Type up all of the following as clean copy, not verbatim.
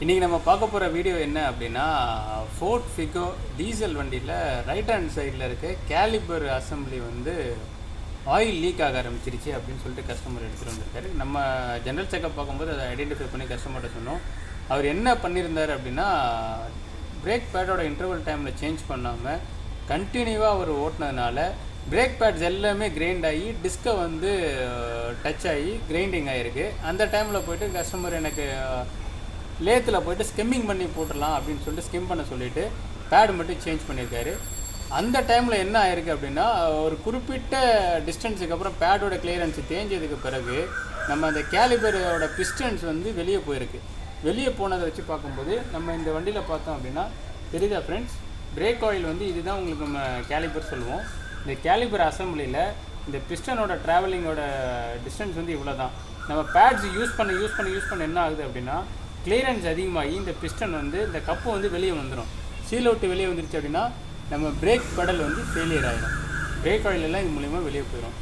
இன்றைக்கி நம்ம பார்க்க போகிற வீடியோ என்ன அப்படின்னா, ஃபோர்ட் ஃபிகோ டீசல் வண்டியில் ரைட் ஹேண்ட் சைடில் இருக்க கேலிபர் அசம்பிளி வந்து ஆயில் லீக் ஆக ஆரம்பிச்சிருச்சு அப்படின்னு சொல்லிட்டு கஸ்டமர் எடுத்துகிட்டு வந்திருக்காரு. நம்ம ஜென்ரல் செக்கப் பார்க்கும்போது அதை ஐடென்டிஃபை பண்ணி கஸ்டமர்கிட்ட சொன்னோம். அவர் என்ன பண்ணியிருந்தார் அப்படின்னா, பிரேக் பேடோட இன்டர்வல் டைமில் சேஞ்ச் பண்ணாமல் கண்டினியூவாக அவர் ஓட்டினதுனால பிரேக் பேட்ஸ் எல்லாமே கிரைண்ட் ஆகி டிஸ்கை வந்து டச் ஆகி கிரைண்டிங் ஆகிருக்கு. அந்த டைமில் போய்ட்டு கஸ்டமர் எனக்கு லேத்தில் போய்ட்டு ஸ்கிம்மிங் பண்ணி போட்டுடலாம் அப்படின்னு சொல்லிட்டு ஸ்கிம் பண்ண சொல்லிவிட்டு பேடு மட்டும் சேஞ்ச் பண்ணியிருக்காரு. அந்த டைமில் என்ன ஆயிருக்கு அப்படின்னா, ஒரு குறிப்பிட்ட டிஸ்டன்ஸுக்கு அப்புறம் பேடோட கிளியரன்ஸ் தேஞ்சதுக்கு பிறகு நம்ம அந்த கேலிபரோட பிஸ்டன்ஸ் வந்து வெளியே போயிருக்கு. வெளியே போனதை வச்சு பார்க்கும்போது நம்ம இந்த வண்டியில் பார்த்தோம் அப்படின்னா தெரியுதா ஃப்ரெண்ட்ஸ், பிரேக் ஆயில் வந்து இதுதான் உங்களுக்கு நம்ம கேலிபர் சொல்லுவோம். இந்த கேலிபர் அசம்பிளியில் இந்த பிஸ்டனோட ட்ராவலிங்கோட டிஸ்டன்ஸ் வந்து இவ்வளோ தான். நம்ம பேட்ஸ் யூஸ் பண்ண என்ன ஆகுது அப்படின்னா, கிளியரன்ஸ் அதிகமாகி இந்த பிஸ்டன் வந்து இந்த கப்பு வந்து வெளியே வந்துடும். சீல் விட்டு வெளியே வந்துருச்சு அப்படின்னா நம்ம பிரேக் பெடல் வந்து ஃபெயிலியர் ஆகிடும். பிரேக் ஆயிலெல்லாம் இது மூலிமா வெளியே போயிடும்.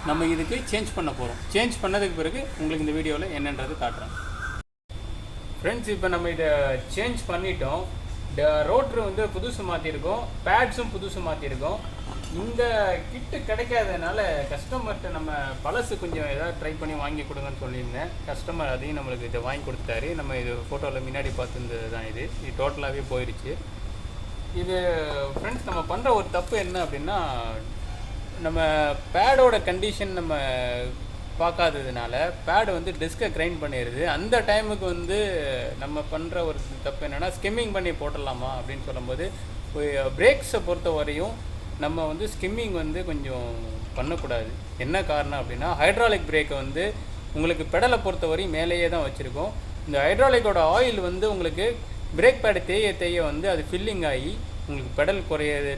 நம்ம இதுக்கு சேஞ்ச் பண்ண போகிறோம். சேஞ்ச் பண்ணதுக்கு பிறகு உங்களுக்கு இந்த வீடியோவில் என்னன்றது காட்டுறேன் ஃப்ரெண்ட்ஸ். இப்போ நம்ம இதை சேஞ்ச் பண்ணிட்டோம். ரோட்ரு வந்து புதுசு மாற்றிருக்கோம், பேட்ஸும் புதுசு மாற்றிருக்கோம். இந்த கிட்டு கிடைக்காதனால கஸ்டமர்கிட்ட நம்ம பழசு கொஞ்சம் ஏதாவது ட்ரை பண்ணி வாங்கி கொடுங்கன்னு சொல்லியிருந்தேன். கஸ்டமர் அதையும் நம்மளுக்கு இதை வாங்கி கொடுத்தாரு. நம்ம இது ஃபோட்டோவில் முன்னாடி பார்த்துருந்தது தான். இது டோட்டலாகவே போயிடுச்சு. இது ஃப்ரெண்ட்ஸ், நம்ம பண்ணுற ஒரு தப்பு என்ன அப்படின்னா, நம்ம பேடோட கண்டிஷன் நம்ம பார்க்காததுனால பேடு வந்து டிஸ்கை கிரைண்ட் பண்ணிடுது. அந்த டைமுக்கு வந்து நம்ம பண்ணுற ஒரு தப்பு என்னென்னா, ஸ்கிம்மிங் பண்ணி போட்டுடலாமா அப்படின்னு சொல்லும்போது, பிரேக்ஸை பொறுத்த வரையும் நம்ம வந்து ஸ்கிம்மிங் வந்து கொஞ்சம் பண்ணக்கூடாது. என்ன காரணம் அப்படின்னா, ஹைட்ராலிக் பிரேக்கை வந்து உங்களுக்கு பெடலை பொறுத்த வரையும் மேலேயே தான் வச்சுருக்கோம். இந்த ஹைட்ராலிக்கோட ஆயில் வந்து உங்களுக்கு பிரேக் பேடு தேய வந்து அது ஃபில்லிங் ஆகி உங்களுக்கு பெடல் குறையிறது,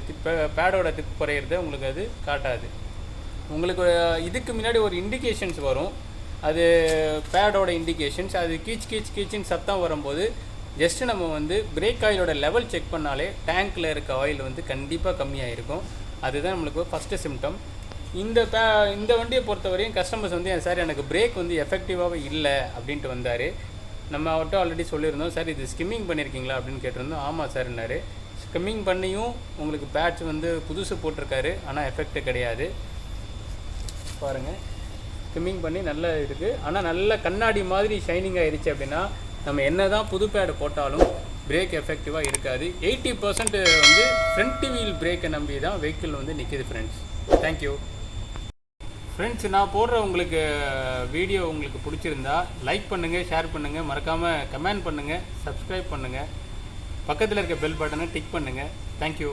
பேடோட திக் குறையிறத உங்களுக்கு அது காட்டாது. உங்களுக்கு இதுக்கு முன்னாடி ஒரு இண்டிகேஷன்ஸ் வரும், அது பேடோட இண்டிகேஷன்ஸ். அது கீச்சின்னு சத்தம் வரும்போது ஜஸ்ட்டு நம்ம வந்து பிரேக் ஆயிலோட லெவல் செக் பண்ணாலே டேங்க்கில் இருக்க ஆயில் வந்து கண்டிப்பாக கம்மியாக இருக்கும். அதுதான் நம்மளுக்கு ஃபஸ்ட்டு சிம்டம். இந்த வண்டியை பொறுத்தவரையும் கஸ்டமர்ஸ் வந்து, சார் எனக்கு பிரேக் வந்து எஃபெக்டிவாகவே இல்லை அப்படின்ட்டு வந்தார். நம்ம அவர்கிட்ட ஆல்ரெடி சொல்லியிருந்தோம், சார் இது ஸ்கிம்மிங் பண்ணியிருக்கீங்களா அப்படின்னு கேட்டிருந்தோம். ஆமாம் சார்னாரு. ஸ்கிம்மிங் பண்ணியும் உங்களுக்கு பேட்ச் வந்து புதுசு போட்டிருக்காரு, ஆனால் எஃபெக்ட்டு கிடையாது. பாருங்கள், ஸ்கிம்மிங் பண்ணி நல்லா இருக்குது, ஆனால் நல்ல கண்ணாடி மாதிரி ஷைனிங் ஆகிடுச்சு. அப்படின்னா நம்ம என்ன தான் புது பேடு போட்டாலும் பிரேக் எஃபெக்டிவாக இருக்காது. 80% வந்து ஃப்ரண்ட் வீல் பிரேக்கை நம்பி தான் வெஹிக்கிள் வந்து நிற்கிது ஃப்ரெண்ட்ஸ். Thank you friends. நான் போடுற உங்களுக்கு வீடியோ உங்களுக்கு பிடிச்சிருந்தா லைக் பண்ணுங்கள், ஷேர் பண்ணுங்கள், மறக்காமல் கமெண்ட் பண்ணுங்கள், சப்ஸ்கிரைப் பண்ணுங்கள், பக்கத்தில் இருக்க பெல் பட்டனை டிக் பண்ணுங்கள். தேங்க்யூ.